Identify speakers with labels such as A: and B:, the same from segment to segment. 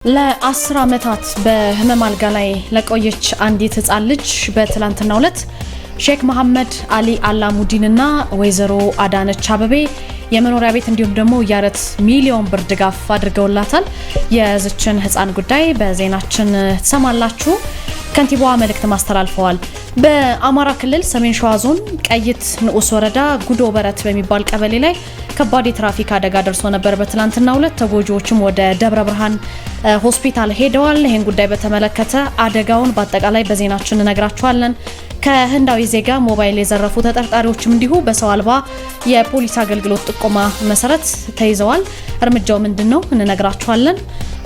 A: ለ10 ዓመታት በህመም አልጋ ላይ ለቆየች አንዲት ህፃን ልጅ በትላንትናው ዕለት ሼክ መሐመድ አሊ አላሙዲንና ወይዘሮ አዳነች አበቤ የመኖሪያ ቤት እንዲሁም ደግሞ የ4 ሚሊዮን ብር ድጋፍ አድርገውላታል። የዝችን ህፃን ጉዳይ በዜናችን ተሰማላችሁ። ከንቲባዋ መልእክት ማስተላልፈዋል። በአማራ ክልል ሰሜን ሸዋ ዞን ቀይት ንዑስ ወረዳ ጉዶ በረት በሚባል ቀበሌ ላይ ከባድ የትራፊክ አደጋ ደርሶ ነበር። በትላንትናው ዕለት ተጎጂዎችም ወደ ደብረ ብርሃን ሆስፒታል ሄደዋል። ይሄን ጉዳይ በተመለከተ አደጋውን በአጠቃላይ በዜናችን እነግራችኋለን። ከህንዳዊ ዜጋ ሞባይል የዘረፉ ተጠርጣሪዎችም እንዲሁ በሰው አልባ የፖሊስ አገልግሎት ጥቆማ መሰረት ተይዘዋል። እርምጃው ምንድነው እንነግራችኋለን።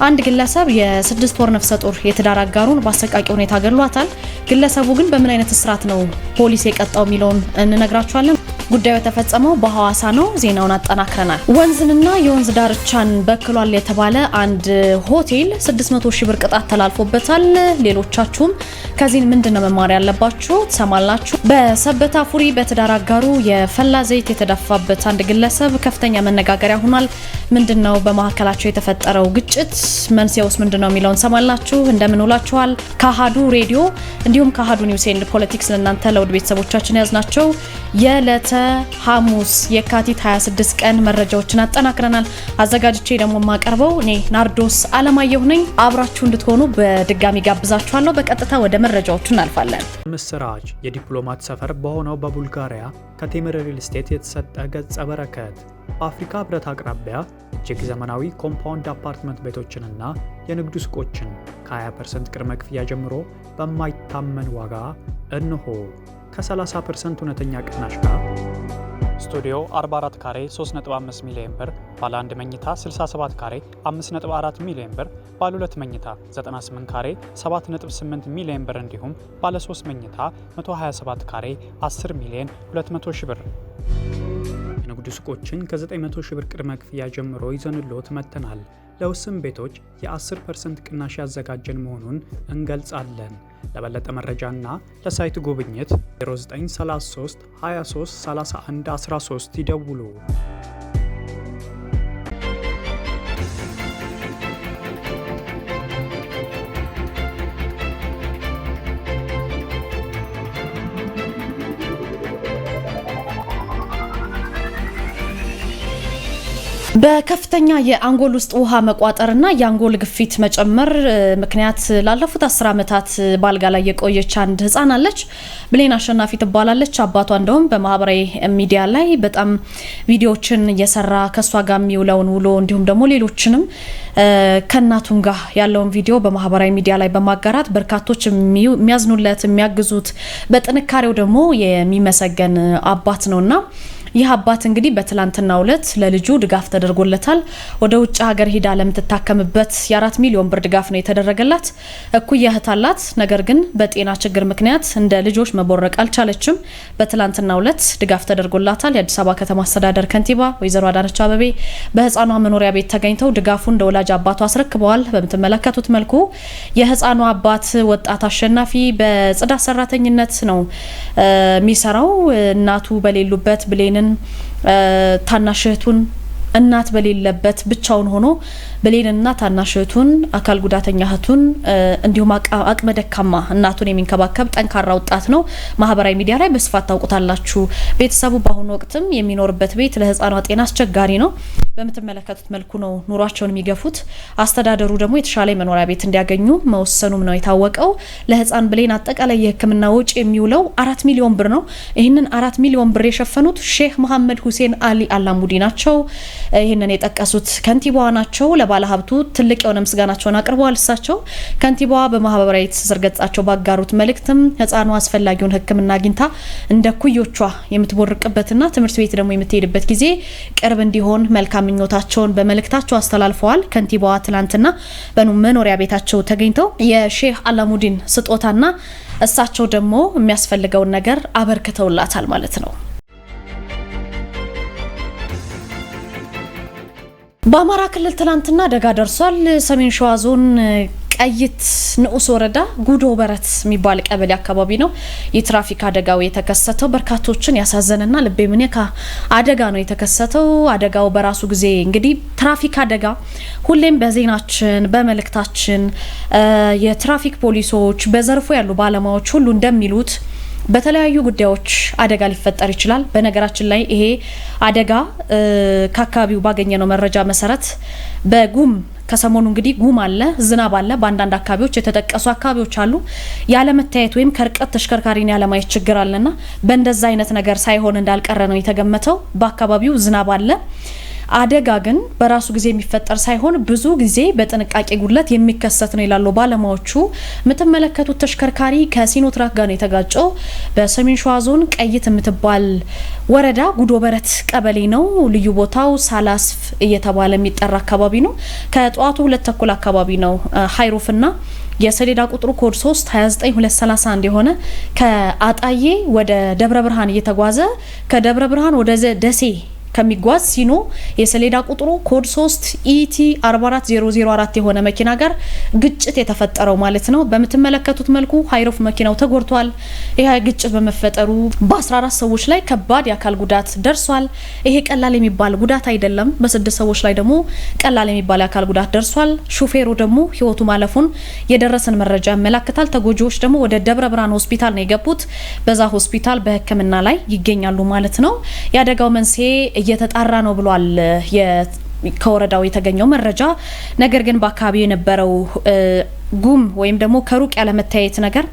A: አንድ ግለሰብ የ6 ወር ነፍሰ ጡር የትዳር አጋሩን በአሰቃቂ ሁኔታ ገድሏታል። ግለሰቡ ግን በምን አይነት እስራት ነው ፖሊስ የቀጣው የሚለውን እንነግራችኋለን። ጉዳዩ የተፈጸመው በሐዋሳ ነው። ዜናውን አጠናክረናል። ወንዝንና የወንዝ ዳርቻን በክሏል የተባለ አንድ ሆቴል 600 ሺህ ብር ቅጣት ተላልፎበታል። ሌሎቻችሁም ከዚህ ምንድነው መማር ያለባችሁ ተሰማላችሁ። በሰበታ ፉሪ በትዳር አጋሩ የፈላ ዘይት የተደፋበት አንድ ግለሰብ ከፍተኛ መነጋገሪያ ሆኗል። ምንድነው በመካከላቸው የተፈጠረው ግጭት? መንስኤውስ ምንድነው የሚለውን ሰማላችሁ። እንደምን ውላችኋል። ከአሃዱ ሬዲዮ እንዲሁም ከአሃዱ ኒውስ ኤንድ ፖለቲክስ ለእናንተ ለውድ ቤተሰቦቻችን ያዝናቸው የዕለተ ሐሙስ የካቲት 26 ቀን መረጃዎችን አጠናክረናል። አዘጋጅቼ ደግሞ የማቀርበው እኔ ናርዶስ አለማየሁ ነኝ። አብራችሁ እንድትሆኑ በድጋሚ ጋብዛችኋለሁ። በቀጥታ ወደ መረጃዎቹ እናልፋለን።
B: ምስራች የዲፕሎማት ሰፈር በሆነው በቡልጋሪያ ከቴምር ሪል ስቴት የተሰጠ ገጸ በረከት በአፍሪካ ህብረት አቅራቢያ እጅግ ዘመናዊ ኮምፓውንድ አፓርትመንት ቤቶችንና የንግድ ሱቆችን ከ20% ቅድመ ክፍያ ጀምሮ በማይታመን ዋጋ እንሆ ከ30% እውነተኛ ቅናሽ ጋር ስቱዲዮ 44 ካሬ 3.5 ሚሊዮን ብር፣ ባለ 1 መኝታ 67 ካሬ 5.4 ሚሊዮን ብር፣ ባለ 2 መኝታ 98 ካሬ 7.8 ሚሊዮን ብር እንዲሁም ባለ 3 መኝታ 127 ካሬ 10 ሚሊዮን 200 ሺህ ብር። የንግድ ሱቆችን ከ900 ሺህ ብር ቅድመ ክፍያ ጀምሮ ይዘንልዎት መጥተናል። ለውስን ቤቶች የ10% ቅናሽ ያዘጋጀን መሆኑን እንገልጻለን። ለበለጠ መረጃና ለሳይት ጉብኝት 0933 23 31 13 ይደውሉ።
A: በከፍተኛ የአንጎል ውስጥ ውሃ መቋጠርና የአንጎል ግፊት መጨመር ምክንያት ላለፉት 10 ዓመታት ባልጋ ላይ የቆየች አንድ ህፃን አለች። ብሌን አሸናፊ ትባላለች። አባቷ እንደውም በማህበራዊ ሚዲያ ላይ በጣም ቪዲዮዎችን እየሰራ ከሷ ጋር የሚውለውን ውሎ እንዲሁም ደግሞ ሌሎችንም ከናቱም ጋር ያለውን ቪዲዮ በማህበራዊ ሚዲያ ላይ በማጋራት በርካቶች የሚያዝኑለት የሚያግዙት በጥንካሬው ደግሞ የሚመሰገን አባት ነውና ይህ አባት እንግዲህ በትላንትናው ዕለት ለልጁ ድጋፍ ተደርጎለታል። ወደ ውጭ ሀገር ሄዳ ለምትታከምበት የ4 ሚሊዮን ብር ድጋፍ ነው የተደረገላት። እኩያ እህት አላት። ነገር ግን በጤና ችግር ምክንያት እንደ ልጆች መቦረቅ አልቻለችም። በትላንትናው ዕለት ድጋፍ ተደርጎላታል። የአዲስ አበባ ከተማ አስተዳደር ከንቲባ ወይዘሮ አዳነች አበቤ በህፃኗ መኖሪያ ቤት ተገኝተው ድጋፉን ለወላጅ አባቷ አስረክበዋል። በምትመለከቱት መልኩ የህፃኗ አባት ወጣት አሸናፊ በጽዳት ሰራተኝነት ነው የሚሰራው። እናቱ በሌሉበት ብሌንን ታናሽ እህቱን እናት በሌለበት ብቻውን ሆኖ ብሌንና ታናሽ እህቱን አካል ጉዳተኛ እህቱን እንዲሁም አቅመ ደካማ እናቱን የሚንከባከብ ጠንካራ ወጣት ነው። ማህበራዊ ሚዲያ ላይ በስፋት ታውቁታላችሁ። ቤተሰቡ በአሁኑ ወቅትም የሚኖርበት ቤት ለህፃኗ ጤና አስቸጋሪ ነው። በምትመለከቱት መልኩ ነው ኑሯቸውን የሚገፉት። አስተዳደሩ ደግሞ የተሻለ መኖሪያ ቤት እንዲያገኙ መወሰኑም ነው የታወቀው። ለህፃን ብሌን አጠቃላይ የህክምና ወጪ የሚውለው 4 ሚሊዮን ብር ነው። ይህንን 4 ሚሊዮን ብር የሸፈኑት ሼክ መሐመድ ሁሴን አሊ አላሙዲ ናቸው። ይህንን የጠቀሱት ከንቲባዋ ናቸው። ለባለ ሀብቱ ትልቅ የሆነ ምስጋናቸውን አቅርበዋል። እሳቸው ከንቲባዋ በማህበራዊ ትስስር ገጻቸው ባጋሩት መልእክትም ህፃኗ አስፈላጊውን ህክምና አግኝታ እንደ ኩዮቿ የምትቦርቅበትና ትምህርት ቤት ደግሞ የምትሄድበት ጊዜ ቅርብ እንዲሆን መልካም ምኞታቸውን በመልእክታቸው አስተላልፈዋል። ከንቲባዋ ትላንትና በመኖሪያ ቤታቸው ተገኝተው የሼህ አላሙዲን ስጦታና እሳቸው ደግሞ የሚያስፈልገውን ነገር አበርክተውላታል ማለት ነው። በአማራ ክልል ትላንትና አደጋ ደርሷል። ሰሜን ሸዋ ዞን ቀይት ንዑስ ወረዳ ጉዶ በረት የሚባል ቀበሌ አካባቢ ነው የትራፊክ አደጋው የተከሰተው። በርካቶችን ያሳዘነና ልብ የሚነካ አደጋ ነው የተከሰተው። አደጋው በራሱ ጊዜ እንግዲህ ትራፊክ አደጋ ሁሌም በዜናችን በመልእክታችን የትራፊክ ፖሊሶች በዘርፉ ያሉ ባለሙያዎች ሁሉ እንደሚሉት በተለያዩ ጉዳዮች አደጋ ሊፈጠር ይችላል። በነገራችን ላይ ይሄ አደጋ ከአካባቢው ባገኘነው መረጃ መሰረት በጉም ከሰሞኑ እንግዲህ ጉም አለ፣ ዝናብ አለ። በአንዳንድ አካባቢዎች የተጠቀሱ አካባቢዎች አሉ ያለመታየት ወይም ከርቀት ተሽከርካሪን ያለማየት ችግር አለና በእንደዛ አይነት ነገር ሳይሆን እንዳልቀረ ነው የተገመተው። በአካባቢው ዝናብ አለ። አደጋ ግን በራሱ ጊዜ የሚፈጠር ሳይሆን ብዙ ጊዜ በጥንቃቄ ጉድለት የሚከሰት ነው ይላሉ ባለሙያዎቹ። የምትመለከቱት ተሽከርካሪ ከሲኖትራክ ጋር ነው የተጋጨው። በሰሜን ሸዋ ዞን ቀይት የምትባል ወረዳ ጉዶ በረት ቀበሌ ነው። ልዩ ቦታው ሳላስፍ እየተባለ የሚጠራ አካባቢ ነው። ከጠዋቱ 2 ተኩል አካባቢ ነው ሃይሩፍና የሰሌዳ ቁጥሩ ኮድ 3 29231 የሆነ ከአጣዬ ወደ ደብረ ብርሃን እየተጓዘ ከደብረ ብርሃን ወደ ደሴ ከሚጓዝ ሲኖ የሰሌዳ ቁጥሩ ኮድ 3 ኢቲ 44004 የሆነ መኪና ጋር ግጭት የተፈጠረው ማለት ነው። በምትመለከቱት መልኩ ሃይሩፍ መኪናው ተጎድቷል። ይሄ ግጭት በመፈጠሩ በ14 ሰዎች ላይ ከባድ የአካል ጉዳት ደርሷል። ይሄ ቀላል የሚባል ጉዳት አይደለም። በ6 ሰዎች ላይ ደግሞ ቀላል የሚባል የአካል ጉዳት ደርሷል። ሹፌሩ ደግሞ ህይወቱ ማለፉን የደረሰን መረጃ ያመለክታል። ተጎጂዎች ደግሞ ወደ ደብረ ብርሃን ሆስፒታል ነው የገቡት። በዛ ሆስፒታል በሕክምና ላይ ይገኛሉ ማለት ነው። የአደጋው መንስኤ እየተጣራ ነው ብሏል ከወረዳው የተገኘው መረጃ። ነገር ግን በአካባቢው የነበረው ጉም ወይም ደግሞ ከሩቅ ያለመታየት ነገር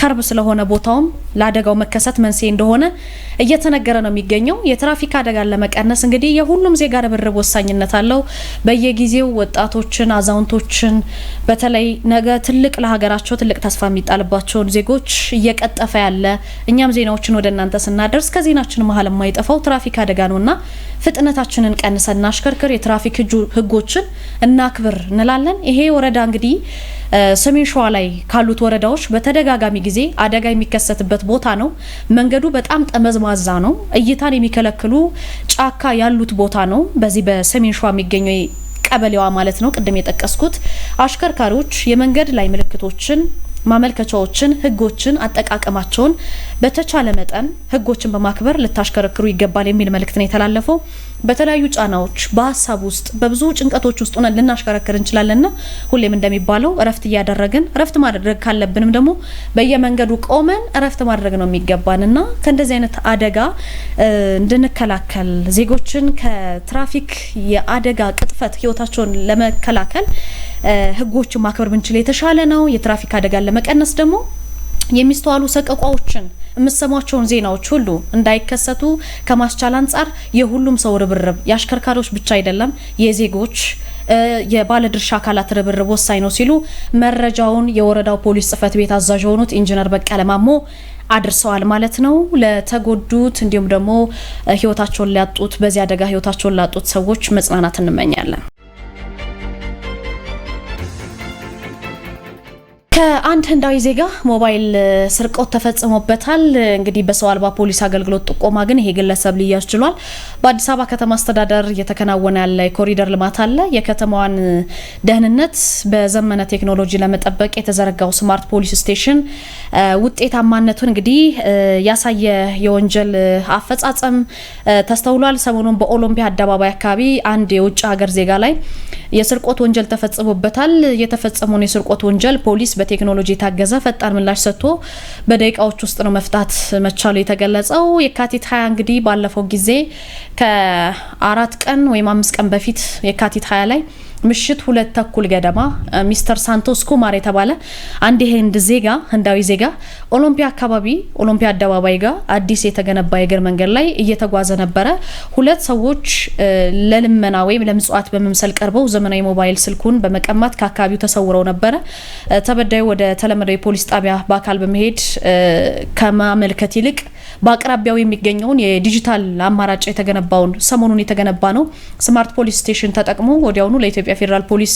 A: ከርብ ስለሆነ ቦታውም ለአደጋው መከሰት መንስኤ እንደሆነ እየተነገረ ነው የሚገኘው። የትራፊክ አደጋን ለመቀነስ እንግዲህ የሁሉም ዜጋ ርብርብ ወሳኝነት አለው። በየጊዜው ወጣቶችን፣ አዛውንቶችን በተለይ ነገ ትልቅ ለሀገራቸው ትልቅ ተስፋ የሚጣልባቸውን ዜጎች እየቀጠፈ ያለ እኛም ዜናዎችን ወደ እናንተ ስናደርስ ከዜናችን መሀል የማይጠፋው ትራፊክ አደጋ ነውና ፍጥነታችንን ቀንሰን እናሽከርክር፣ የትራፊክ ህጎችን እናክብር እንላለን። ይሄ ወረዳ እንግዲህ ሰሜን ሸዋ ላይ ካሉት ወረዳዎች በተደጋጋሚ ጊዜ አደጋ የሚከሰትበት ቦታ ነው። መንገዱ በጣም ጠመዝማዛ ነው። እይታን የሚከለክሉ ጫካ ያሉት ቦታ ነው። በዚህ በሰሜን ሸዋ የሚገኘው ቀበሌዋ ማለት ነው ቅድም የጠቀስኩት። አሽከርካሪዎች የመንገድ ላይ ምልክቶችን፣ ማመልከቻዎችን፣ ህጎችን አጠቃቀማቸውን በተቻለ መጠን ህጎችን በማክበር ልታሽከረክሩ ይገባል የሚል መልእክት ነው የተላለፈው። በተለያዩ ጫናዎች በሀሳብ ውስጥ በብዙ ጭንቀቶች ውስጥ ሆነን ልናሽከረክር እንችላለንና ሁሌም እንደሚባለው እረፍት እያደረግን እረፍት ማድረግ ካለብንም ደግሞ በየመንገዱ ቆመን እረፍት ማድረግ ነው የሚገባንና ከእንደዚህ አይነት አደጋ እንድንከላከል ዜጎችን ከትራፊክ የአደጋ ቅጥፈት ህይወታቸውን ለመከላከል ህጎችን ማክበር ብንችል የተሻለ ነው። የትራፊክ አደጋን ለመቀነስ ደግሞ የሚስተዋሉ ሰቀቋዎችን የምሰሟቸውን ዜናዎች ሁሉ እንዳይከሰቱ ከማስቻል አንጻር የሁሉም ሰው ርብርብ የአሽከርካሪዎች ብቻ አይደለም የዜጎች የባለድርሻ አካላት ርብርብ ወሳኝ ነው ሲሉ መረጃውን የወረዳው ፖሊስ ጽሕፈት ቤት አዛዥ የሆኑት ኢንጂነር በቀለ ማሞ አድርሰዋል ማለት ነው። ለተጎዱት እንዲሁም ደግሞ ህይወታቸውን ሊያጡት በዚህ አደጋ ህይወታቸውን ላጡት ሰዎች መጽናናት እንመኛለን። ከአንድ ህንዳዊ ዜጋ ሞባይል ስርቆት ተፈጽሞበታል። እንግዲህ በሰው አልባ ፖሊስ አገልግሎት ጥቆማ ግን ይሄ ግለሰብ ሊያዝ ችሏል። በአዲስ አበባ ከተማ አስተዳደር እየተከናወነ ያለ የኮሪደር ልማት አለ። የከተማዋን ደህንነት በዘመነ ቴክኖሎጂ ለመጠበቅ የተዘረጋው ስማርት ፖሊስ ስቴሽን ውጤታማነቱን እንግዲህ ያሳየ የወንጀል አፈጻጸም ተስተውሏል። ሰሞኑን በኦሎምፒያ አደባባይ አካባቢ አንድ የውጭ ሀገር ዜጋ ላይ የስርቆት ወንጀል ተፈጽሞበታል። የተፈጸመውን የስርቆት ወንጀል ፖሊስ በቴክኖሎጂ የታገዘ ፈጣን ምላሽ ሰጥቶ በደቂቃዎች ውስጥ ነው መፍታት መቻሉ የተገለጸው። የካቲት 20 እንግዲህ ባለፈው ጊዜ ከ4 ቀን ወይም 5 ቀን በፊት የካቲት 20 ላይ ምሽት 2 ተኩል ገደማ ሚስተር ሳንቶስ ኩማር የተባለ አንድ ህንዳዊ ዜጋ ኦሎምፒያ አካባቢ ኦሎምፒያ አደባባይ ጋር አዲስ የተገነባ የእግር መንገድ ላይ እየተጓዘ ነበረ። 2 ሰዎች ለልመና ወይም ለምጽዋት በመምሰል ቀርበው ዘመናዊ ሞባይል ስልኩን በመቀማት ከአካባቢው ተሰውረው ነበረ። ተበዳዩ ወደ ተለመደው የፖሊስ ጣቢያ በአካል በመሄድ ከማመልከት ይልቅ በአቅራቢያው የሚገኘውን የዲጂታል አማራጭ የተገነባውን ሰሞኑን የተገነባ ነው ስማርት ፖሊስ ስቴሽን ተጠቅሞ ወዲያውኑ ለኢትዮጵያ የኢትዮጵያ ፌዴራል ፖሊስ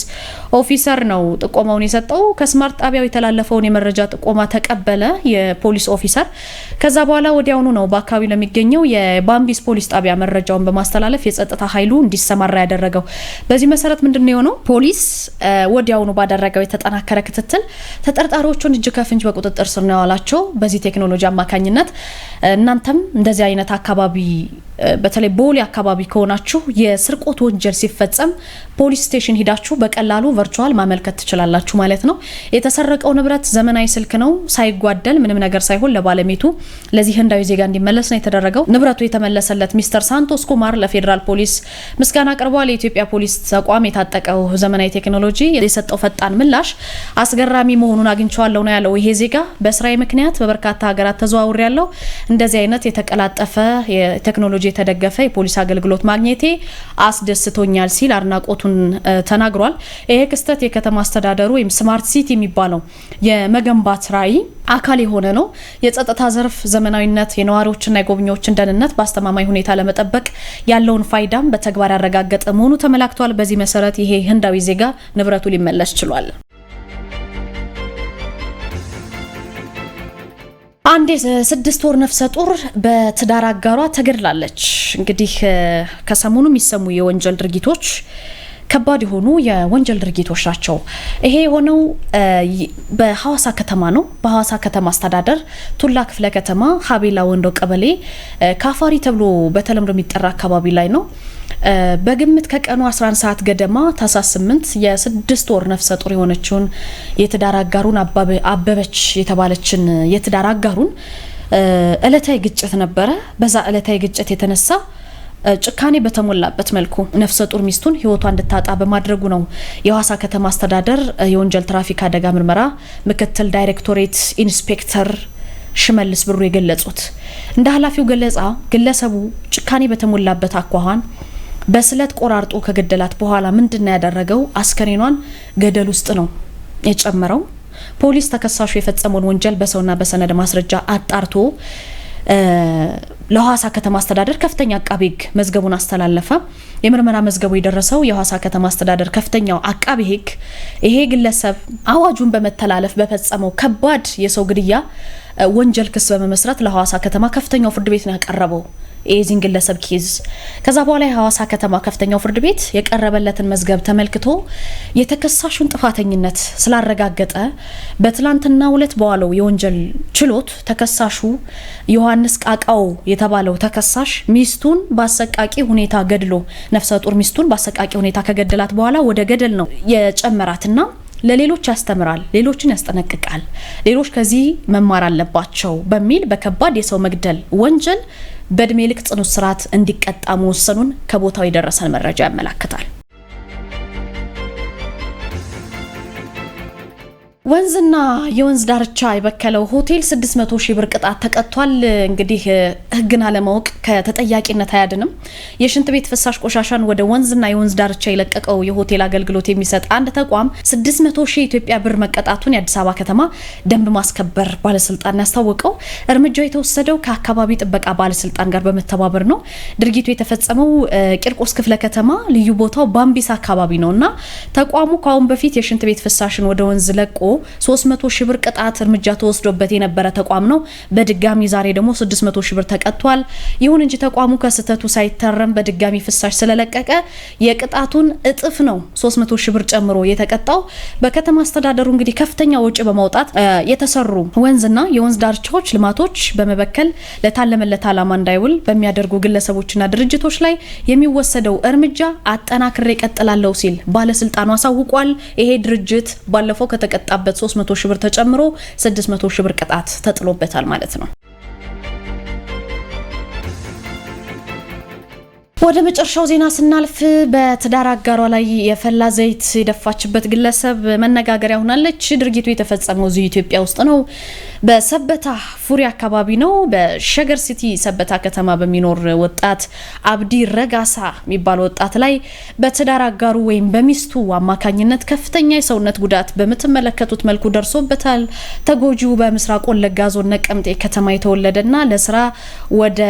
A: ኦፊሰር ነው ጥቆማውን የሰጠው። ከስማርት ጣቢያው የተላለፈውን የመረጃ ጥቆማ ተቀበለ የፖሊስ ኦፊሰር። ከዛ በኋላ ወዲያውኑ ነው በአካባቢው ለሚገኘው የባምቢስ ፖሊስ ጣቢያ መረጃውን በማስተላለፍ የጸጥታ ኃይሉ እንዲሰማራ ያደረገው። በዚህ መሰረት ምንድነው የሆነው? ፖሊስ ወዲያውኑ ባደረገው የተጠናከረ ክትትል ተጠርጣሪዎቹን እጅ ከፍንጅ በቁጥጥር ስር ነው ያዋላቸው። በዚህ ቴክኖሎጂ አማካኝነት እናንተም እንደዚህ አይነት አካባቢ በተለይ ቦሌ አካባቢ ከሆናችሁ የስርቆት ወንጀል ሲፈጸም ፖሊስ ስቴሽን ሂዳችሁ በቀላሉ ቨርቹዋል ማመልከት ትችላላችሁ ማለት ነው። የተሰረቀው ንብረት ዘመናዊ ስልክ ነው፣ ሳይጓደል ምንም ነገር ሳይሆን ለባለቤቱ ለዚህ ህንዳዊ ዜጋ እንዲመለስ ነው የተደረገው። ንብረቱ የተመለሰለት ሚስተር ሳንቶስ ኩማር ለፌዴራል ፖሊስ ምስጋና አቅርቧል። የኢትዮጵያ ፖሊስ ተቋም የታጠቀው ዘመናዊ ቴክኖሎጂ የሰጠው ፈጣን ምላሽ አስገራሚ መሆኑን አግኝቼዋለሁ ነው ያለው። ይሄ ዜጋ በስራዬ ምክንያት በበርካታ ሀገራት ተዘዋውሬ ያለው እንደዚህ አይነት የተቀላጠፈ የቴክኖሎጂ የተደገፈ የፖሊስ አገልግሎት ማግኘቴ አስደስቶኛል ሲል አድናቆቱን ተናግሯል። ይሄ ክስተት የከተማ አስተዳደሩ ወይም ስማርት ሲቲ የሚባለው የመገንባት ራዕይ አካል የሆነ ነው። የጸጥታ ዘርፍ ዘመናዊነት የነዋሪዎችና የጎብኚዎችን ደህንነት በአስተማማኝ ሁኔታ ለመጠበቅ ያለውን ፋይዳም በተግባር ያረጋገጠ መሆኑ ተመላክቷል። በዚህ መሰረት ይሄ ህንዳዊ ዜጋ ንብረቱ ሊመለስ ችሏል። አንድ 6 ወር ነፍሰ ጡር በትዳር አጋሯ ተገድላለች። እንግዲህ ከሰሞኑ የሚሰሙ የወንጀል ድርጊቶች ከባድ የሆኑ የወንጀል ድርጊቶች ናቸው። ይሄ የሆነው በሐዋሳ ከተማ ነው። በሐዋሳ ከተማ አስተዳደር ቱላ ክፍለ ከተማ ሀቤላ ወንዶ ቀበሌ ካፋሪ ተብሎ በተለምዶ የሚጠራ አካባቢ ላይ ነው። በግምት ከቀኑ 11 ሰዓት ገደማ ታህሳስ 8 የ6 ወር ነፍሰ ጡር የሆነችውን የትዳር አጋሩን አበበች የተባለችን የትዳር አጋሩን እለታዊ ግጭት ነበረ። በዛ እለታዊ ግጭት የተነሳ ጭካኔ በተሞላበት መልኩ ነፍሰ ጡር ሚስቱን ህይወቷ እንድታጣ በማድረጉ ነው የሐዋሳ ከተማ አስተዳደር የወንጀል ትራፊክ አደጋ ምርመራ ምክትል ዳይሬክቶሬት ኢንስፔክተር ሽመልስ ብሩ የገለጹት። እንደ ኃላፊው ገለጻ ግለሰቡ ጭካኔ በተሞላበት አኳኋን በስለት ቆራርጦ ከገደላት በኋላ ምንድነው ያደረገው? አስከሬኗን ገደል ውስጥ ነው የጨመረው። ፖሊስ ተከሳሹ የፈጸመውን ወንጀል በሰውና በሰነድ ማስረጃ አጣርቶ ለሐዋሳ ከተማ አስተዳደር ከፍተኛ አቃቤ ሕግ መዝገቡን አስተላለፈ። የምርመራ መዝገቡ የደረሰው የሐዋሳ ከተማ አስተዳደር ከፍተኛው አቃቤ ሕግ ይሄ ግለሰብ አዋጁን በመተላለፍ በፈጸመው ከባድ የሰው ግድያ ወንጀል ክስ በመመስረት ለሐዋሳ ከተማ ከፍተኛው ፍርድ ቤት ነው ያቀረበው የዚህን ግለሰብ ኬዝ። ከዛ በኋላ የሐዋሳ ከተማ ከፍተኛው ፍርድ ቤት የቀረበለትን መዝገብ ተመልክቶ የተከሳሹን ጥፋተኝነት ስላረጋገጠ በትላንትናው ዕለት በዋለው የወንጀል ችሎት ተከሳሹ ዮሐንስ ቃቃው የተባለው ተከሳሽ ሚስቱን በአሰቃቂ ሁኔታ ገድሎ ነፍሰ ጡር ሚስቱን በአሰቃቂ ሁኔታ ከገደላት በኋላ ወደ ገደል ነው የጨመራትና ለሌሎች ያስተምራል፣ ሌሎችን ያስጠነቅቃል፣ ሌሎች ከዚህ መማር አለባቸው በሚል በከባድ የሰው መግደል ወንጀል በእድሜ ልክ ጽኑ እስራት እንዲቀጣ መወሰኑን ከቦታው የደረሰን መረጃ ያመለክታል። ወንዝና የወንዝ ዳርቻ የበከለው ሆቴል 600 ሺህ ብር ቅጣት ተቀጥቷል። እንግዲህ ህግን አለማወቅ ከተጠያቂነት አያድንም። የሽንት ቤት ፍሳሽ ቆሻሻን ወደ ወንዝና የወንዝ ዳርቻ የለቀቀው የሆቴል አገልግሎት የሚሰጥ አንድ ተቋም 600 ሺህ ኢትዮጵያ ብር መቀጣቱን የአዲስ አበባ ከተማ ደንብ ማስከበር ባለስልጣን ያስታወቀው። እርምጃው የተወሰደው ከአካባቢ ጥበቃ ባለስልጣን ጋር በመተባበር ነው። ድርጊቱ የተፈጸመው ቂርቆስ ክፍለ ከተማ ልዩ ቦታው ባምቢስ አካባቢ ነውና ተቋሙ ከአሁን በፊት የሽንት ቤት ፍሳሽን ወደ ወንዝ ለቆ 300 ሺህ ብር ቅጣት እርምጃ ተወስዶበት የነበረ ተቋም ነው። በድጋሚ ዛሬ ደግሞ 600 ሺህ ብር ተቀጥቷል። ይሁን እንጂ ተቋሙ ከስተቱ ሳይተረም በድጋሚ ፍሳሽ ስለለቀቀ የቅጣቱን እጥፍ ነው 300 ሺህ ብር ጨምሮ የተቀጣው። በከተማ አስተዳደሩ እንግዲህ ከፍተኛ ወጪ በማውጣት የተሰሩ ወንዝና የወንዝ ዳርቻዎች ልማቶች በመበከል ለታለመለት ዓላማ እንዳይውል በሚያደርጉ ግለሰቦችና ድርጅቶች ላይ የሚወሰደው እርምጃ አጠናክሬ እቀጥላለሁ ሲል ባለስልጣኑ አሳውቋል። ይሄ ድርጅት ባለፈው ከተቀጣበት 300 ሺህ ብር ተጨምሮ 600 ሺህ ብር ቅጣት ተጥሎበታል ማለት ነው። ወደ መጨረሻው ዜና ስናልፍ በትዳር አጋሯ ላይ የፈላ ዘይት የደፋችበት ግለሰብ መነጋገሪያ ሆናለች። ድርጊቱ የተፈጸመው እዚህ ኢትዮጵያ ውስጥ ነው። በሰበታ ፉሪ አካባቢ ነው። በሸገር ሲቲ ሰበታ ከተማ በሚኖር ወጣት አብዲ ረጋሳ የሚባል ወጣት ላይ በትዳር አጋሩ ወይም በሚስቱ አማካኝነት ከፍተኛ የሰውነት ጉዳት በምትመለከቱት መልኩ ደርሶበታል። ተጎጂው በምስራቅ ወለጋ ዞን ነቀምጤ ከተማ የተወለደና ለስራ ወደ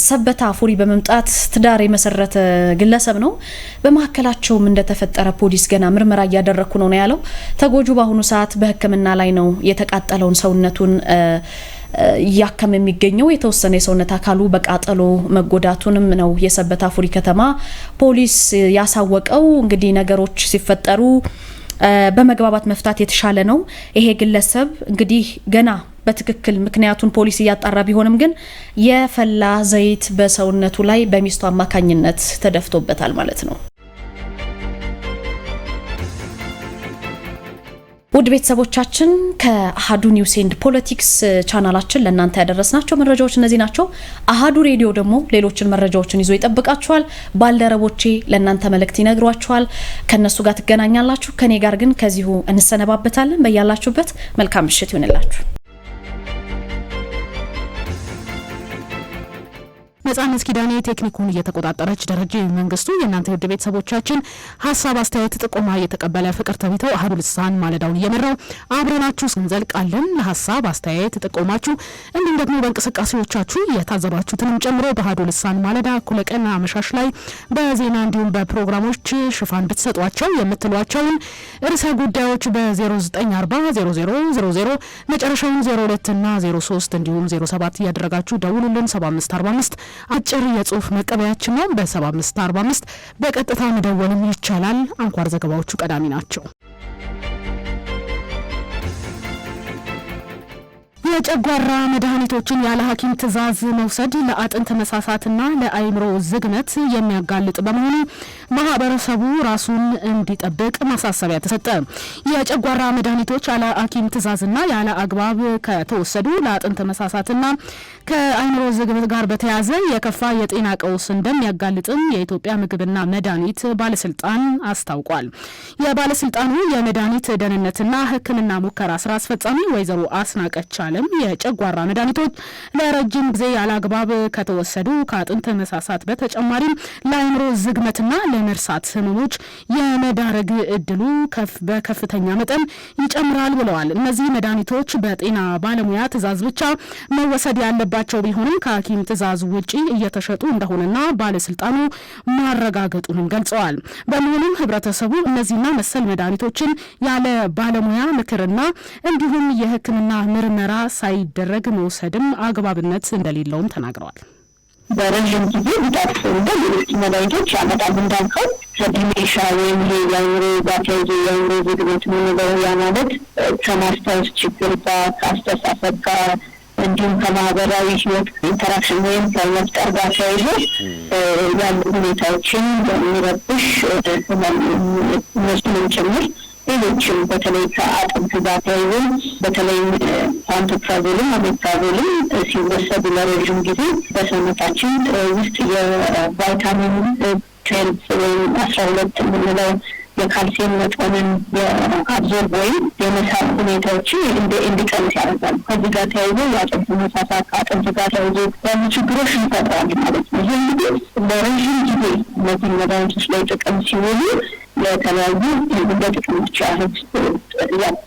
A: ሰበታ ፉሪ በመምጣት ትዳር የመሰረተ ግለሰብ ነው። በመካከላቸውም እንደተፈጠረ ፖሊስ ገና ምርመራ እያደረኩ ነው ያለው። ተጎጁ በአሁኑ ሰዓት በሕክምና ላይ ነው። የተቃጠለውን ሰውነቱን ያከም የሚገኘው የተወሰነ የሰውነት አካሉ በቃጠሎ መጎዳቱንም ነው የሰበታ ፉሪ ከተማ ፖሊስ ያሳወቀው። እንግዲህ ነገሮች ሲፈጠሩ በመግባባት መፍታት የተሻለ ነው። ይሄ ግለሰብ እንግዲህ ገና በትክክል ምክንያቱን ፖሊስ እያጣራ ቢሆንም ግን የፈላ ዘይት በሰውነቱ ላይ በሚስቱ አማካኝነት ተደፍቶበታል ማለት ነው። ውድ ቤተሰቦቻችን ከአሃዱ ኒውስ ኤንድ ፖለቲክስ ቻናላችን ለእናንተ ያደረስናቸው መረጃዎች እነዚህ ናቸው። አሃዱ ሬዲዮ ደግሞ ሌሎችን መረጃዎችን ይዞ ይጠብቃችኋል። ባልደረቦቼ ለእናንተ መልእክት ይነግሯችኋል። ከነሱ ጋር ትገናኛላችሁ። ከኔ ጋር ግን ከዚሁ እንሰነባበታለን። በያላችሁበት መልካም ምሽት ይሁንላችሁ።
C: ነጻነት ኪዳኔ ቴክኒኩን እየተቆጣጠረች ደረጀ መንግስቱ የእናንተ ውድ ቤተሰቦቻችን ሀሳብ አስተያየት ጥቆማ እየተቀበለ ፍቅር ተቢተው አሃዱ ልሳን ማለዳውን እየመራው አብረናችሁ ስንዘልቃለን። ለሀሳብ አስተያየት ጥቆማችሁ እንዲሁም ደግሞ በእንቅስቃሴዎቻችሁ የታዘባችሁትንም ጨምሮ በአሃዱ ልሳን ማለዳ እኩለ ቀን አመሻሽ ላይ በዜና እንዲሁም በፕሮግራሞች ሽፋን ብትሰጧቸው የምትሏቸውን ርዕሰ ጉዳዮች በ0940 መጨረሻውን 02 እና 03 እንዲሁም 07 እያደረጋችሁ ደውሉልን። 7545 አጭር የጽሁፍ መቀበያችን ነው። በ7545 በቀጥታ መደወልም ይቻላል። አንኳር ዘገባዎቹ ቀዳሚ ናቸው። የጨጓራ መድኃኒቶችን ያለ ሐኪም ትዕዛዝ መውሰድ ለአጥንት መሳሳትና ለአይምሮ ዝግመት የሚያጋልጥ በመሆኑ ማህበረሰቡ ራሱን እንዲጠብቅ ማሳሰቢያ ተሰጠ። የጨጓራ መድኃኒቶች ያለ ሐኪም ትዕዛዝና ያለ አግባብ ከተወሰዱ ለአጥንት መሳሳትና ከአይምሮ ዝግመት ጋር በተያያዘ የከፋ የጤና ቀውስ እንደሚያጋልጥም የኢትዮጵያ ምግብና መድኃኒት ባለስልጣን አስታውቋል። የባለስልጣኑ የመድኃኒት ደህንነትና ሕክምና ሙከራ ስራ አስፈጻሚ ወይዘሮ አስናቀች አለም የጨጓራ መድኃኒቶች ለረጅም ጊዜ ያለ አግባብ ከተወሰዱ ከአጥንት መሳሳት በተጨማሪም ለአይምሮ ዝግመትና ለመርሳት ህመሞች የመዳረግ እድሉ በከፍተኛ መጠን ይጨምራል ብለዋል። እነዚህ መድኃኒቶች በጤና ባለሙያ ትዕዛዝ ብቻ መወሰድ ያለባቸው ቢሆንም ከሐኪም ትዕዛዝ ውጪ እየተሸጡ እንደሆነና ባለስልጣኑ ማረጋገጡንም ገልጸዋል። በመሆኑም ህብረተሰቡ እነዚህና መሰል መድኃኒቶችን ያለ ባለሙያ ምክርና እንዲሁም የህክምና ምርመራ ሳይደረግ መውሰድም አግባብነት እንደሌለውም ተናግረዋል።
D: በረዥም ጊዜ ጉዳት እንደ ሌሎች መድኃኒቶች ያመጣል። እንዳልከው ከዲሜንሻ ወይም የአይምሮ ጋር ተያይዞ የአይምሮ ዝግመት የምንለው ያ ማለት ከማስታወስ ችግር ጋር ከአስተሳሰብ ጋር እንዲሁም ከማህበራዊ ህይወት ኢንተራክሽን ወይም ከመፍጠር ጋር ተያይዞ ያሉ ሁኔታዎችን የሚረብሽ እነሱንም ጭምር ሌሎችም በተለይ ከአጥንት ጋር ተያይዞ በተለይ ፓንቶፕራዞልም ኦሜፕራዞልም ሲወሰዱ ለረዥም ጊዜ በሰውነታችን ውስጥ የቫይታሚን 12 ወይም 12 የምንለው የካልሲየም መጠንን የአብዞርብ ወይም የመሳብ ሁኔታዎችን እንዲቀንስ ያደርጋሉ። ከዚህ ጋር ተያይዞ የአጥንት መሳሳት ከአጥንት ጋር ተያይዞ ያሉ ችግሮች ይፈጥራሉ ማለት ነው። ይህ እንግዲህ ለረዥም ጊዜ እነዚህ መድኃኒቶች ላይ ጥቅም ሲውሉ የተለያዩ እንደ ጥቅሞች ያህል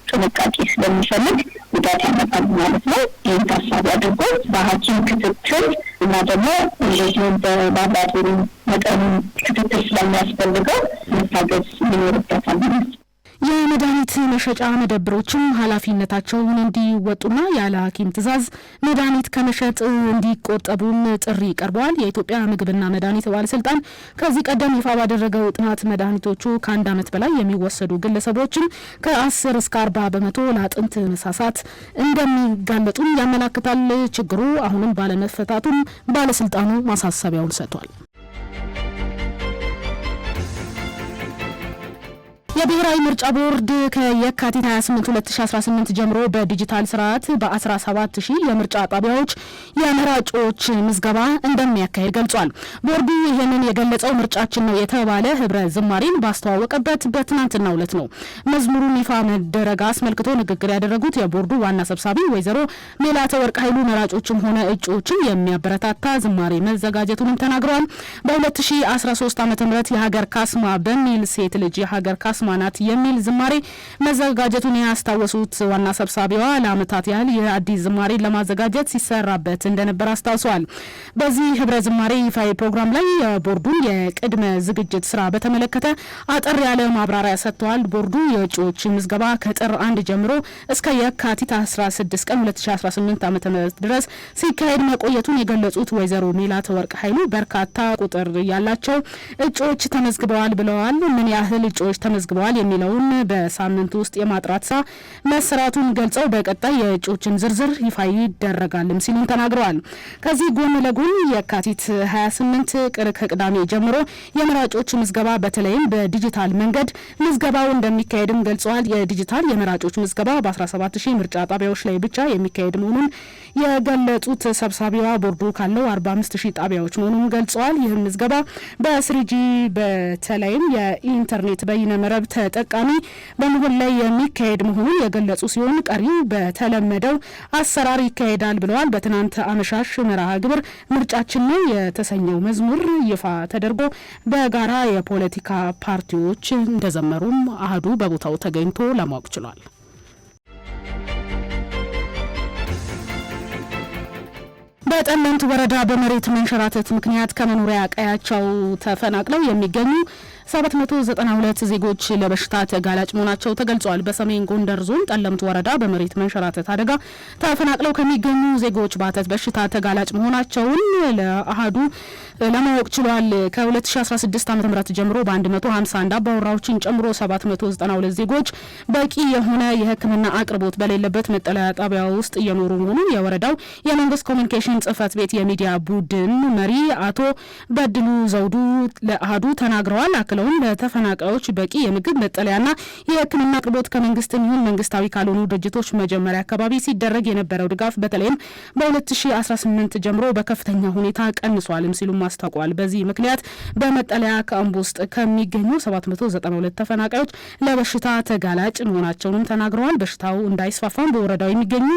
D: ጥንቃቄ ስለሚፈልግ ጉዳት ያመጣሉ ማለት ነው። ይህን ታሳቢ አድርጎ በሐኪም ክትትል እና ደግሞ እንደዚሁም በላቦራቶሪ መጠኑ ክትትል ስለሚያስፈልገው መታገዝ ይኖርበታል ማለት ነው።
C: የመድኃኒት መሸጫ መደብሮችም ኃላፊነታቸውን እንዲወጡና ያለ ሐኪም ትዕዛዝ መድኃኒት ከመሸጥ እንዲቆጠቡም ጥሪ ቀርበዋል። የኢትዮጵያ ምግብና መድኃኒት ባለስልጣን ከዚህ ቀደም ይፋ ባደረገው ጥናት መድኃኒቶቹ ከአንድ ዓመት በላይ የሚወሰዱ ግለሰቦችን ከ10 እስከ 40 በመቶ ለአጥንት መሳሳት እንደሚጋለጡም ያመላክታል። ችግሩ አሁንም ባለመፈታቱም ባለስልጣኑ ማሳሰቢያውን ሰጥቷል። የብሔራዊ ምርጫ ቦርድ ከየካቲት 28 2018 ጀምሮ በዲጂታል ስርዓት በ17000 የምርጫ ጣቢያዎች የመራጮች ምዝገባ እንደሚያካሂድ ገልጿል። ቦርዱ ይህንን የገለጸው ምርጫችን ነው የተባለ ህብረ ዝማሬን ባስተዋወቀበት በትናንትናው ዕለት ነው። መዝሙሩን ይፋ መደረግ አስመልክቶ ንግግር ያደረጉት የቦርዱ ዋና ሰብሳቢ ወይዘሮ ሜላተ ወርቅ ኃይሉ መራጮችም ሆነ እጩዎችን የሚያበረታታ ዝማሬ መዘጋጀቱንም ተናግረዋል። በ2013 ዓ.ም የሀገር ካስማ በሚል ሴት ልጅ የሀገር ካስማ ከተማ ናት የሚል ዝማሬ መዘጋጀቱን ያስታወሱት ዋና ሰብሳቢዋ ለዓመታት ያህል የአዲስ ዝማሬ ለማዘጋጀት ሲሰራበት እንደነበር አስታውሰዋል። በዚህ ህብረ ዝማሬ ይፋዊ ፕሮግራም ላይ የቦርዱን የቅድመ ዝግጅት ስራ በተመለከተ አጠር ያለ ማብራሪያ ሰጥተዋል። ቦርዱ የእጩዎች ምዝገባ ከጥር 1 ጀምሮ እስከ የካቲት 16 ቀን 2018 ዓ.ም ድረስ ሲካሄድ መቆየቱን የገለጹት ወይዘሮ ሜላት ወርቅ ኃይሉ በርካታ ቁጥር ያላቸው እጩዎች ተመዝግበዋል ብለዋል። ምን ያህል እጩዎች ተመዝግበዋል የሚለውን በሳምንት ውስጥ የማጥራት ስራ መሰራቱን ገልጸው በቀጣይ የእጩዎችን ዝርዝር ይፋ ይደረጋልም ሲሉም ተናግረዋል። ከዚህ ጎን ለጎን የካቲት 28 ከቅዳሜ ጀምሮ የመራጮች ምዝገባ በተለይም በዲጂታል መንገድ ምዝገባው እንደሚካሄድም ገልጸዋል። የዲጂታል የመራጮች ምዝገባ በ17000 ምርጫ ጣቢያዎች ላይ ብቻ የሚካሄድ መሆኑን የገለጹት ሰብሳቢዋ ቦርዱ ካለው 45000 ጣቢያዎች መሆኑን ገልጸዋል። ይህም ምዝገባ በ3G በተለይም የኢንተርኔት በይነ መረብ ተጠቃሚ በመሆን ላይ የሚካሄድ መሆኑን የገለጹ ሲሆን ቀሪው በተለመደው አሰራር ይካሄዳል ብለዋል። በትናንት አመሻሽ መርሃ ግብር ምርጫችን ነው የተሰኘው መዝሙር ይፋ ተደርጎ በጋራ የፖለቲካ ፓርቲዎች እንደዘመሩም አህዱ በቦታው ተገኝቶ ለማወቅ ችሏል። በጠለምት ወረዳ በመሬት መንሸራተት ምክንያት ከመኖሪያ ቀያቸው ተፈናቅለው የሚገኙ 792 ዜጎች ለበሽታ ተጋላጭ መሆናቸው ተገልጿል። በሰሜን ጎንደር ዞን ጠለምት ወረዳ በመሬት መንሸራተት አደጋ ተፈናቅለው ከሚገኙ ዜጎች ባተት በሽታ ተጋላጭ መሆናቸውን ለአሃዱ ለማወቅ ችሏል። ከ2016 ዓ.ም ጀምሮ በ151 አባወራዎችን ጨምሮ 792 ዜጎች በቂ የሆነ የሕክምና አቅርቦት በሌለበት መጠለያ ጣቢያ ውስጥ እየኖሩ መሆኑን የወረዳው የመንግስት ኮሚኒኬሽን ጽህፈት ቤት የሚዲያ ቡድን መሪ አቶ በድሉ ዘውዱ ለአሃዱ ተናግረዋል። አክለውም ለተፈናቃዮች በቂ የምግብ መጠለያና የሕክምና አቅርቦት ከመንግስትም ይሁን መንግስታዊ ካልሆኑ ድርጅቶች መጀመሪያ አካባቢ ሲደረግ የነበረው ድጋፍ በተለይም በ2018 ጀምሮ በከፍተኛ ሁኔታ ቀንሷልም ሲሉም አስታውቀዋል። በዚህ ምክንያት በመጠለያ ካምፕ ውስጥ ከሚገኙ 792 ተፈናቃዮች ለበሽታ ተጋላጭ መሆናቸውንም ተናግረዋል። በሽታው እንዳይስፋፋም በወረዳው የሚገኙ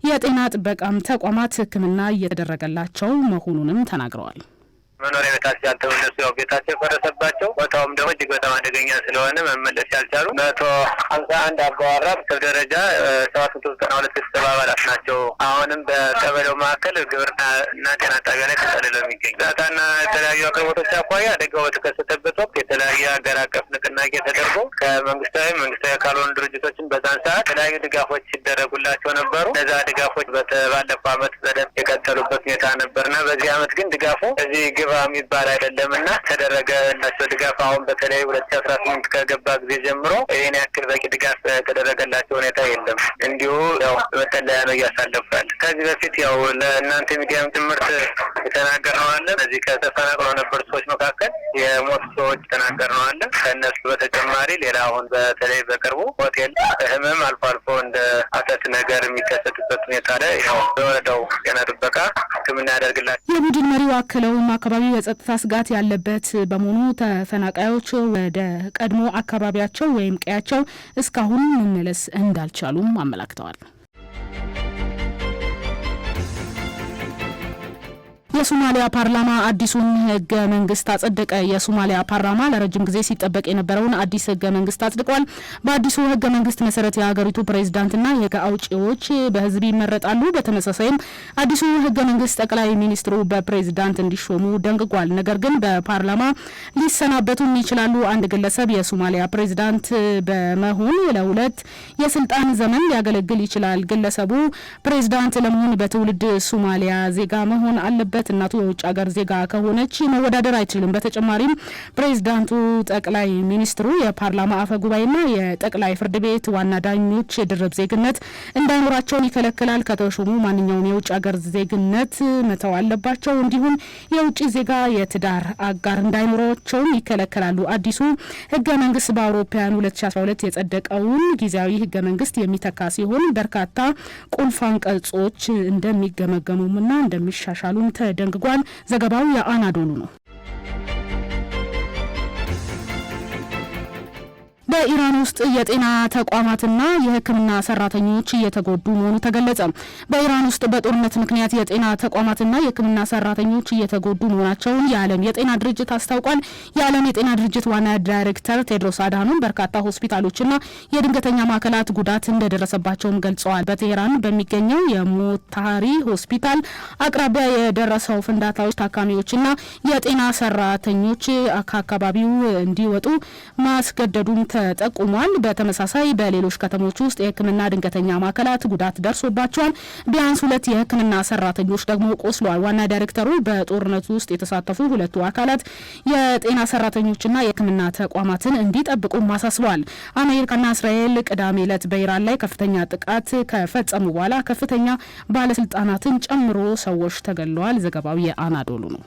C: የጤና ጥበቃም ተቋማት ሕክምና እየተደረገላቸው መሆኑንም ተናግረዋል።
E: መኖሪያ ቤታቸው ያልተመለሱ ያው ቤታቸው የፈረሰባቸው ቦታውም ደግሞ እጅግ በጣም አደገኛ ስለሆነ መመለስ ያልቻሉ 151 አባወራ በሰብ ደረጃ 792 ቤተሰብ አባላት ናቸው። አሁንም በቀበሌው ማዕከል ግብርና እና ጤና ጣቢያ ላይ ተጠልለው የሚገኝ ዳታና የተለያዩ አቅርቦቶች አኳያ አደጋው በተከሰተበት ወቅት የተለያየ ሀገር አቀፍ ንቅናቄ ተደርጎ ከመንግስታዊ ካልሆኑ ድርጅቶችን በዛን ሰዓት የተለያዩ ድጋፎች ሲደረጉላቸው ነበሩ። እነዛ ድጋፎች ባለፈው ዓመት በደንብ የቀጠሉበት ሁኔታ ነበርና በዚህ ዓመት ግን ድጋፉ እዚህ ግባ የሚባል አይደለምና ተደረገላቸው ድጋፍ አሁን በተለይ 2018 ከገባ ጊዜ ጀምሮ ይህን ያክል በቂ ድጋፍ የተደረገላቸው ሁኔታ የለም። እንዲሁ ያው መጠለያ ነው እያሳለፋል። ከዚህ በፊት ያው ለእናንተ ሚዲያም ትምህርት የተናገርነው አለ። እዚህ ከተፈናቅለው ነበር ሰዎች መካከል የሞቱ ሰዎች የተናገርነው አለ። ከእነሱ በተጨማሪ ሌላ አሁን በተለይ በቅርቡ ሆቴል ህመም አልፎ አልፎ እንደ አሰት ነገር የሚከሰትበት ሁኔታ ላይ ያው በወረዳው ጤና ጥበቃ ሕክምና ያደርግላቸው።
C: የቡድን መሪው አክለውም አካባቢው የጸጥታ ስጋት ያለበት በመሆኑ ተፈናቃዮች ወደ ቀድሞ አካባቢያቸው ወይም ቀያቸው እስካሁን መመለስ እንዳልቻሉም አመላክተዋል። የሶማሊያ ፓርላማ አዲሱን ህገ መንግስት አጸደቀ። የሶማሊያ ፓርላማ ለረጅም ጊዜ ሲጠበቅ የነበረውን አዲስ ህገ መንግስት አጽድቋል። በአዲሱ ህገ መንግስት መሰረት የሀገሪቱ ፕሬዝዳንትና የህግ አውጪዎች በህዝብ ይመረጣሉ። በተመሳሳይም አዲሱ ህገ መንግስት ጠቅላይ ሚኒስትሩ በፕሬዝዳንት እንዲሾሙ ደንግጓል። ነገር ግን በፓርላማ ሊሰናበቱም ይችላሉ። አንድ ግለሰብ የሶማሊያ ፕሬዝዳንት በመሆን ለሁለት የስልጣን ዘመን ሊያገለግል ይችላል። ግለሰቡ ፕሬዝዳንት ለመሆን በትውልድ ሶማሊያ ዜጋ መሆን አለበት። እናቱ የውጭ ሀገር ዜጋ ከሆነች መወዳደር አይችልም። በተጨማሪም ፕሬዝዳንቱ፣ ጠቅላይ ሚኒስትሩ፣ የፓርላማ አፈ ጉባኤና የጠቅላይ ፍርድ ቤት ዋና ዳኞች ድርብ ዜግነት እንዳይኖራቸውን ይከለክላል። ከተሾሙ ማንኛውም የውጭ ሀገር ዜግነት መተው አለባቸው። እንዲሁም የውጭ ዜጋ የትዳር አጋር እንዳይኖራቸውን ይከለከላሉ። አዲሱ ህገ መንግስት በአውሮፓውያን 2012 የጸደቀውን ጊዜያዊ ህገ መንግስት የሚተካ ሲሆን በርካታ ቁልፍ አንቀጾች እንደሚገመገሙና እንደሚሻሻሉም ደንግጓል። ዘገባው የአናዶሉ ነው። በኢራን ውስጥ የጤና ተቋማትና የሕክምና ሰራተኞች እየተጎዱ መሆኑ ተገለጸ። በኢራን ውስጥ በጦርነት ምክንያት የጤና ተቋማትና የሕክምና ሰራተኞች እየተጎዱ መሆናቸውን የዓለም የጤና ድርጅት አስታውቋል። የዓለም የጤና ድርጅት ዋና ዳይሬክተር ቴድሮስ አድሃኖም በርካታ ሆስፒታሎችና የድንገተኛ ማዕከላት ጉዳት እንደደረሰባቸውም ገልጸዋል። በቴህራን በሚገኘው የሞታሪ ሆስፒታል አቅራቢያ የደረሰው ፍንዳታዎች ታካሚዎችና የጤና ሰራተኞች ከአካባቢው እንዲወጡ ማስገደዱም ተጠቁሟል። በተመሳሳይ በሌሎች ከተሞች ውስጥ የሕክምና ድንገተኛ ማዕከላት ጉዳት ደርሶባቸዋል። ቢያንስ 2 የሕክምና ሰራተኞች ደግሞ ቆስለዋል። ዋና ዳይሬክተሩ በጦርነቱ ውስጥ የተሳተፉ ሁለቱ አካላት የጤና ሰራተኞችና የሕክምና ተቋማትን እንዲጠብቁ አሳስበዋል። አሜሪካና እስራኤል ቅዳሜ ዕለት በኢራን ላይ ከፍተኛ ጥቃት ከፈጸሙ በኋላ ከፍተኛ ባለስልጣናትን ጨምሮ ሰዎች ተገድለዋል። ዘገባው የአናዶሉ ነው።